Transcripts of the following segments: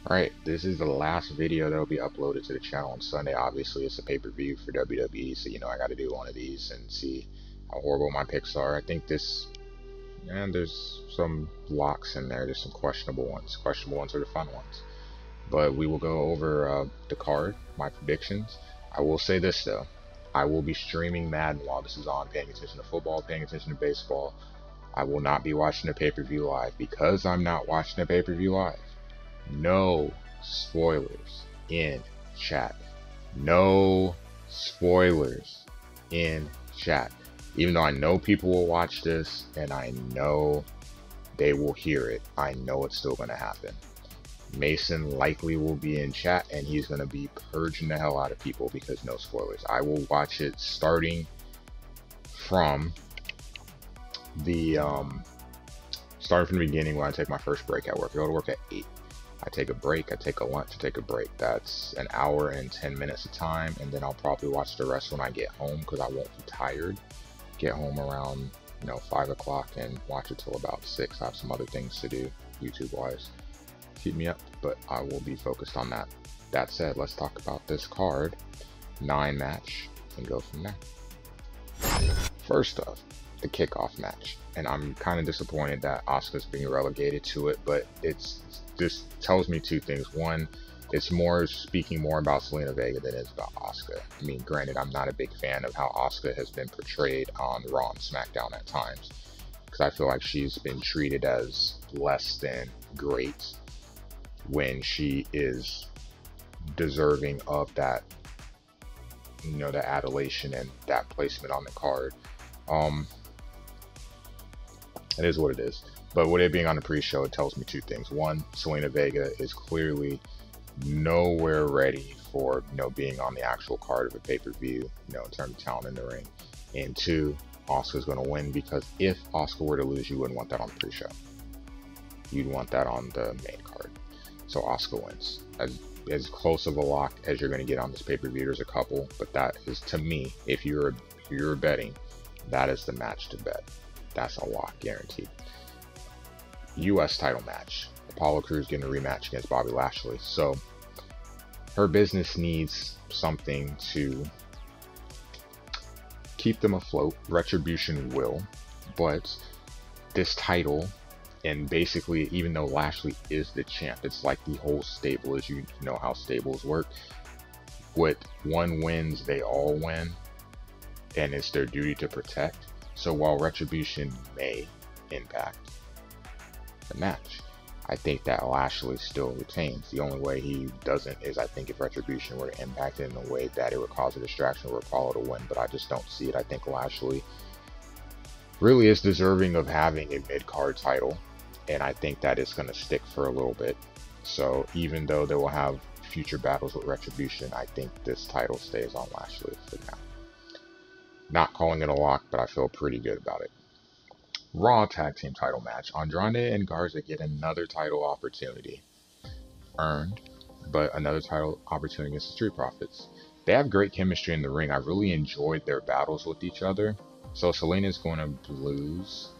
Alright, this is the last video that will be uploaded to the channel on Sunday. Obviously, it's a pay-per-view for WWE, so I gotta do one of these and see how horrible my picks are. I think this, and there's some locks in there. There's some questionable ones. Questionable ones are the fun ones. But we will go over the card, my predictions. I will say this though, I will be streaming Madden while this is on, paying attention to football, paying attention to baseball. I will not be watching the pay-per-view live. Because I'm not watching the pay-per-view live, no spoilers in chat. No spoilers in chat. Even though I know people will watch this and I know they will hear it, I know it's still going to happen. Mason likely will be in chat and he's going to be purging the hell out of people because no spoilers. I will watch it starting from the beginning when I take my first break at work. I go to work at 8. I take a break, I take a lunch, I take a break. That's an hour and 10 minutes of time, and then I'll probably watch the rest when I get home because I won't be tired. Get home around 5 o'clock and watch it till about 6. I have some other things to do YouTube wise, keep me up, but I will be focused on that. That said, let's talk about this card 9 match and go from there. First off, the kickoff match, and I'm kind of disappointed that Asuka's being relegated to it, but this tells me two things. One, it's more speaking more about Zelina Vega than it is about Asuka. I mean, granted, I'm not a big fan of how Asuka has been portrayed on Raw and SmackDown at times, because I feel like she's been treated as less than great when she is deserving of that, the adulation and that placement on the card. It is what it is. But with it being on the pre-show, it tells me two things. One, Zelina Vega is clearly nowhere ready for being on the actual card of a pay-per-view, in terms of talent in the ring. And two, Asuka's going to win, because if Asuka were to lose, you wouldn't want that on the pre-show. You'd want that on the main card. So Asuka wins. As close of a lock as you're going to get on this pay-per-view. There's a couple, but that is, to me, if you're betting, that is the match to bet. That's a lock, guaranteed. U.S. title match. Apollo Crews getting a rematch against Bobby Lashley. So her business needs something to keep them afloat. Retribution will, but this title, and basically, even though Lashley is the champ, it's like the whole stable, as you know how stables work. With one wins, they all win, and it's their duty to protect. So while Retribution may impact the match, I think that Lashley still retains. The only way he doesn't is, I think, if Retribution were to impact it in a way that it would cause a distraction or follow to win, but I just don't see it. I think Lashley really is deserving of having a mid-card title, and I think that it's going to stick for a little bit. So even though they will have future battles with Retribution, I think this title stays on Lashley for now. Not calling it a lock, but I feel pretty good about it. Raw tag team title match. Andrade and Garza get another title opportunity. Earned, but another title opportunity against the Street Profits. They have great chemistry in the ring. I really enjoyed their battles with each other. So Selena's going to lose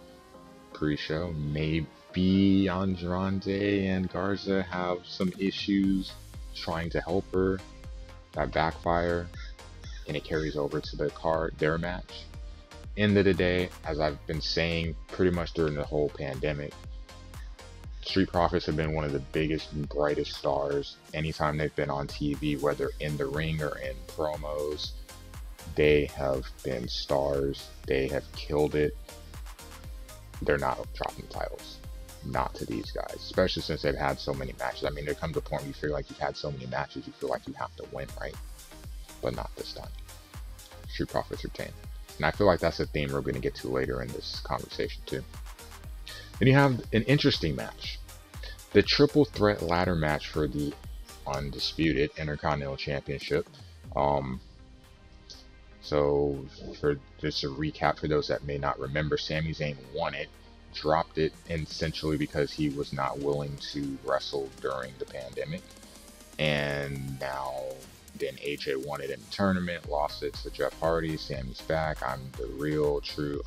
pre-show. Maybe Andrade and Garza have some issues trying to help her. That backfire, and it carries over to their match. End of the day, as I've been saying pretty much during the whole pandemic, Street Profits have been one of the biggest and brightest stars. Anytime they've been on TV, whether in the ring or in promos, they have been stars. They have killed it. They're not dropping titles. Not to these guys, especially since they've had so many matches. I mean, there comes a point where you feel like you've had so many matches, you feel like you have to win, right? But not this time. Street Profits retain. And I feel like that's a theme we're going to get to later in this conversation too. Then you have an interesting match. The triple threat ladder match for the undisputed Intercontinental Championship. So for just a recap for those that may not remember, Sami Zayn won it, dropped it essentially because he was not willing to wrestle during the pandemic. And now then AJ won it in the tournament, lost it to Jeff Hardy. Sammy's back. I'm the real, true,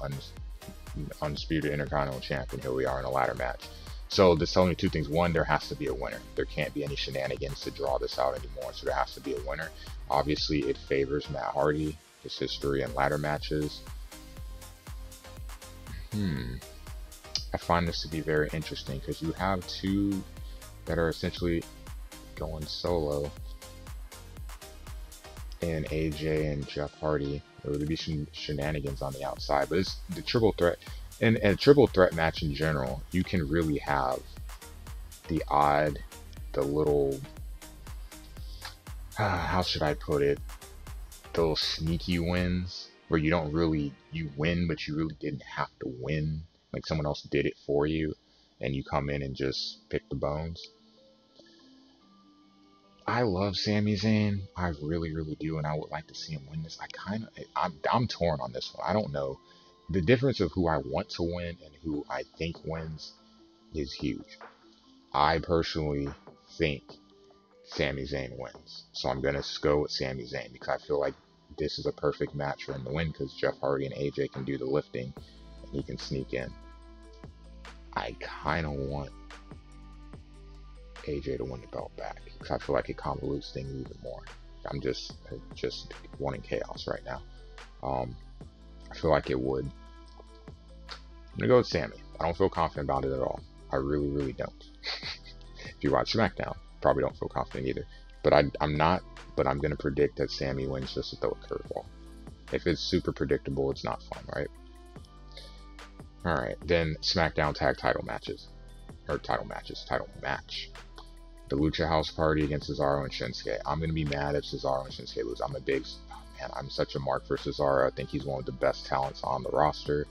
undisputed Intercontinental Champion. Here we are in a ladder match. So this tells me two things. One, there has to be a winner. There can't be any shenanigans to draw this out anymore. So there has to be a winner. Obviously, it favors Matt Hardy, his history and ladder matches. I find this to be very interesting because you have two that are essentially going solo, and AJ and Jeff Hardy. There would be some shenanigans on the outside, but it's the triple threat. And a triple threat match in general, you can really have the odd, the little, how should I put it, those sneaky wins where you don't really, you win, but you really didn't have to win. Like someone else did it for you, and you come in and just pick the bones. I love Sami Zayn. I really, really do, and I would like to see him win this. I'm torn on this one. I don't know. The difference of who I want to win and who I think wins is huge. I personally think Sami Zayn wins, so I'm gonna go with Sami Zayn because I feel like this is a perfect match for him to win because Jeff Hardy and AJ can do the lifting, and he can sneak in. I kind of want AJ to win the belt back because I feel like it convolutes things even more. I'm just wanting chaos right now. I feel like it would. I'm gonna go with Sami. I don't feel confident about it at all. I really, really don't. If you watch SmackDown, probably don't feel confident either. But I'm not. But I'm gonna predict that Sami wins just to throw a curveball. If it's super predictable, it's not fun, right? All right, then SmackDown tag title matches, title match. The Lucha House Party against Cesaro and Shinsuke. I'm gonna be mad if Cesaro and Shinsuke lose. I'm such a mark for Cesaro. I think he's one of the best talents on the roster.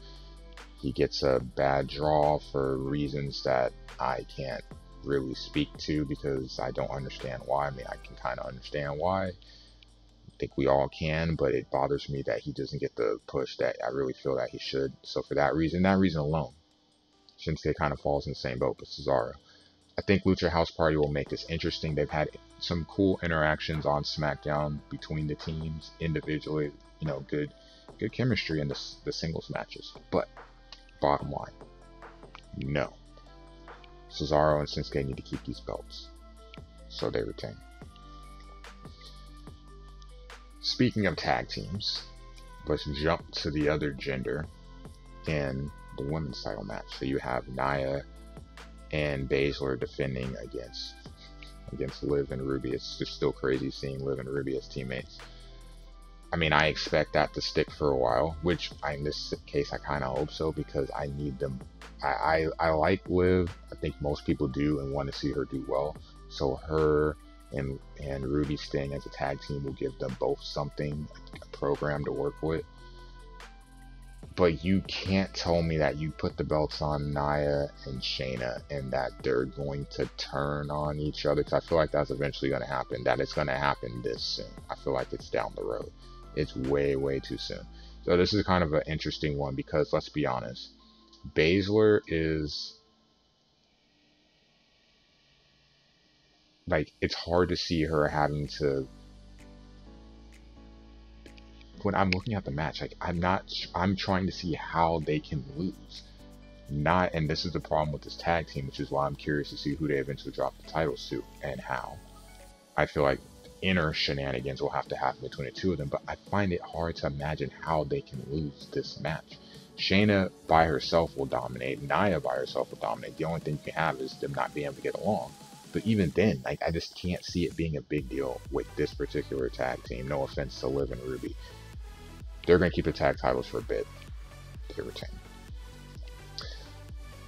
He gets a bad draw for reasons that I can't really speak to because I don't understand why. I mean, I can kind of understand why. I think we all can, but it bothers me that he doesn't get the push that I really feel that he should. So for that reason alone, Shinsuke kind of falls in the same boat with Cesaro. I think Lucha House Party will make this interesting. They've had some cool interactions on SmackDown between the teams individually. You know, good chemistry in the singles matches. But bottom line, no. Cesaro and Shinsuke need to keep these belts, so they retain. Speaking of tag teams, let's jump to the other gender in the women's title match. So you have Nia and Baszler defending against Liv and Ruby. It's just still crazy seeing Liv and Ruby as teammates. I mean, I expect that to stick for a while, which in this case I kind of hope so because I need them. I like Liv. I think most people do and want to see her do well. So her and Ruby staying as a tag team will give them both something, a program to work with. But you can't tell me that you put the belts on Nia and Shayna and that they're going to turn on each other. Because I feel like that's eventually going to happen. That it's going to happen this soon. I feel like it's down the road. It's way, way too soon. So this is kind of an interesting one because let's be honest. Baszler is like, it's hard to see her having to. When I'm looking at the match, like I'm trying to see how they can lose. And this is the problem with this tag team, which is why I'm curious to see who they eventually drop the titles to and how. I feel like inner shenanigans will have to happen between the two of them, but I find it hard to imagine how they can lose this match. Shayna by herself will dominate. Nia by herself will dominate. The only thing you can have is them not being able to get along. But even then, like, I just can't see it being a big deal with this particular tag team. No offense to Liv and Ruby. They're going to keep the tag titles for a bit. They retain.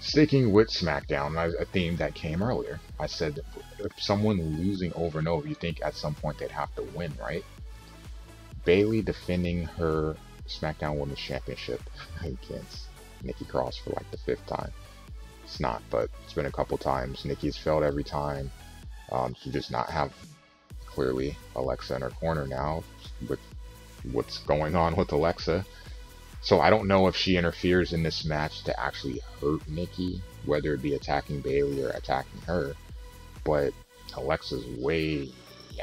Sticking with SmackDown, a theme that came earlier. I said, if someone losing over and over, you think at some point they'd have to win, right? Bayley defending her SmackDown Women's Championship against Nikki Cross for like the 5th time. It's not, but it's been a couple times. Nikki's failed every time. She does not have, clearly, Alexa in her corner now with what's going on with Alexa. So I don't know if she interferes in this match to actually hurt Nikki, whether it be attacking Bayley or attacking her. But Alexa's way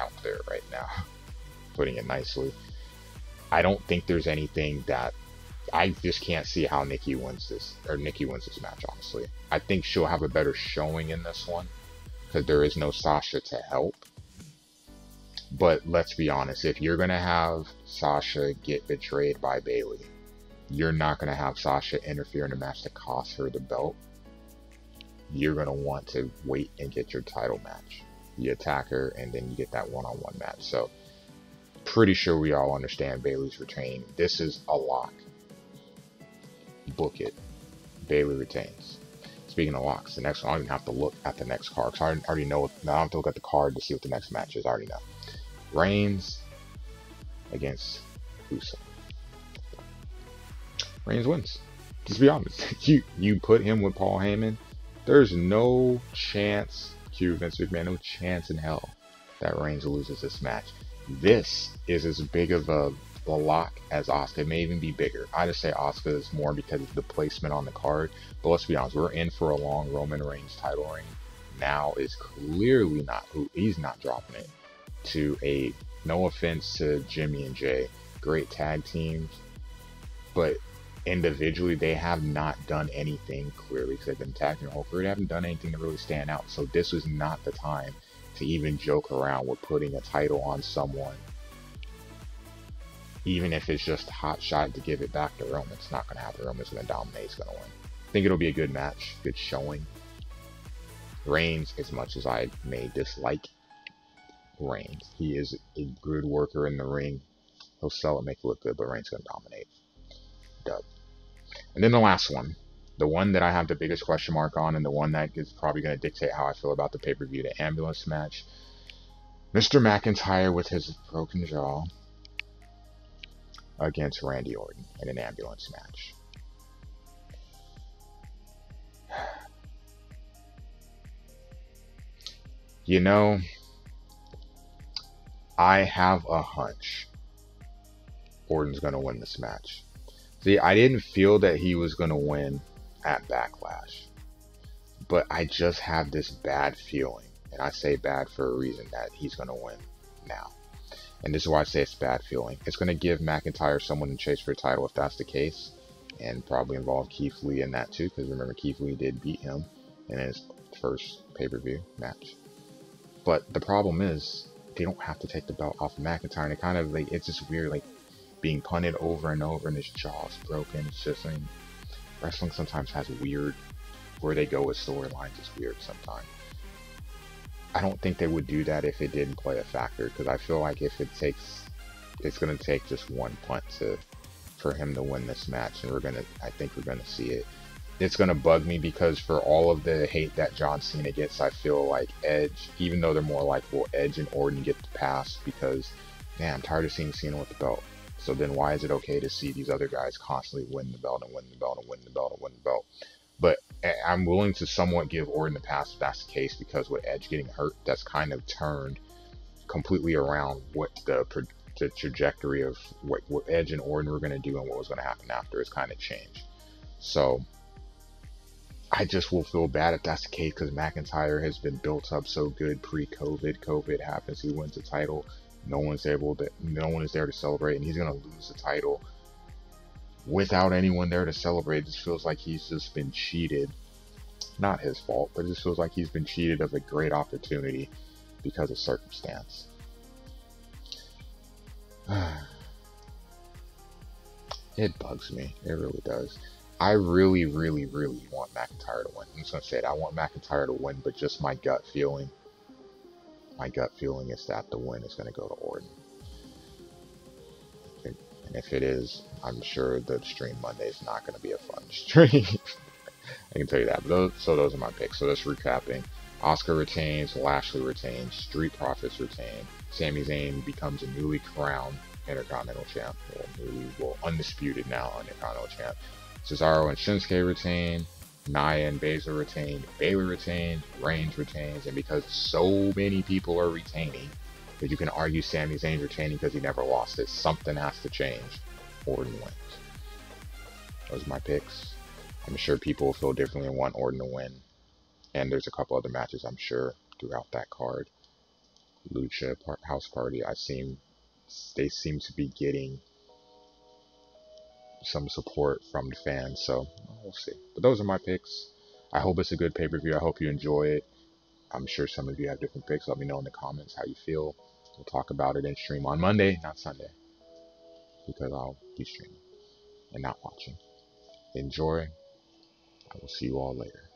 out there right now, putting it nicely. I don't think there's anything that I just can't see how Nikki wins this match, honestly. I think she'll have a better showing in this one because there is no Sasha to help. But let's be honest, if you're going to have Sasha get betrayed by Bayley, you're not going to have Sasha interfere in a match to cost her the belt. You're going to want to wait and get your title match. You attack her, and then you get that one-on-one match. So, pretty sure we all understand Bayley's retaining. This is a lock. Book it. Bayley retains. Speaking of locks, the next one, I don't even have to look at the next card. Because I already know. I don't have to look at the card to see what the next match is. I already know. Reigns against Uso. Reigns wins. Just be honest. You put him with Paul Heyman, there's no chance, cue Vince McMahon, no chance in hell that Reigns loses this match. This is as big of a lock as Asuka. It may even be bigger. I just say Asuka is more because of the placement on the card. But let's be honest, we're in for a long Roman Reigns title reign. Now is clearly not who he's not dropping it to a, no offense to Jimmy and Jay, great tag teams, but individually they have not done anything clearly because they've been tagging their whole career. They haven't done anything to really stand out. So this was not the time to even joke around with putting a title on someone, even if it's just a hot shot to give it back to Roman. It's not going to happen. Roman's going to dominate. He's going to win. I think it'll be a good match, good showing. Reigns, as much as I may dislike Reigns, he is a good worker in the ring. He'll sell it, make it look good, but Reigns going to dominate. Dub. And then the last one, the one that I have the biggest question mark on, and the one that is probably going to dictate how I feel about the pay-per-view, the ambulance match. Mr. McIntyre with his broken jaw against Randy Orton in an ambulance match. You know, I have a hunch Orton's going to win this match. See, I didn't feel that he was going to win at Backlash, but I just have this bad feeling, and I say bad for a reason, that he's going to win now. And this is why I say it's bad feeling. It's going to give McIntyre someone to chase for a title if that's the case, and probably involve Keith Lee in that too, because remember, Keith Lee did beat him in his first pay-per-view match. But the problem is, they don't have to take the belt off of McIntyre, and it kind of like, it's just weird, like being punted over and over, and his jaw's broken. It's just like, wrestling sometimes has weird, where they go with storylines is weird sometimes. I don't think they would do that if it didn't play a factor, because I feel like if it takes, it's going to take just one punt for him to win this match, and I think we're going to see it. It's going to bug me because for all of the hate that John Cena gets, I feel like Edge, even though they're more likable, Edge and Orton get the pass because, man, I'm tired of seeing Cena with the belt. So then why is it okay to see these other guys constantly win the belt and win the belt and win the belt and win the belt? But I'm willing to somewhat give Orton the pass if that's the case, because with Edge getting hurt, that's kind of turned completely around what the trajectory of what Edge and Orton were going to do and what was going to happen after is kind of changed. So I just will feel bad if that's the case, because McIntyre has been built up so good pre-COVID. COVID happens, he wins the title. No one is there to celebrate, and he's going to lose the title without anyone there to celebrate. It just feels like he's just been cheated. Not his fault, but it just feels like he's been cheated of a great opportunity because of circumstance. It bugs me. It really does. I really, really, really want McIntyre to win. I'm just going to say it. I want McIntyre to win, but just my gut feeling is that the win is going to go to Orton. And if it is, I'm sure the stream Monday is not going to be a fun stream. I can tell you that. But those are my picks. So just recapping. Asuka retains, Lashley retains, Street Profits retain, Sami Zayn becomes a newly crowned Intercontinental Champ, undisputed now Intercontinental Champ. Cesaro and Shinsuke retain, Nia and Baszler retained, Bayley retained, Reigns retains, and because so many people are retaining, that you can argue Sami Zayn retaining because he never lost it, something has to change. Orton wins. Those are my picks. I'm sure people will feel differently and want Orton to win. And there's a couple other matches, I'm sure, throughout that card. Lucha House Party, they seem to be getting some support from the fans. So we'll see. But those are my picks. I hope it's a good pay-per-view. I hope you enjoy it. I'm sure some of you have different picks. Let me know in the comments how you feel. We'll talk about it in stream on Monday, not Sunday, because I'll be streaming and not watching. Enjoy. I will see you all later.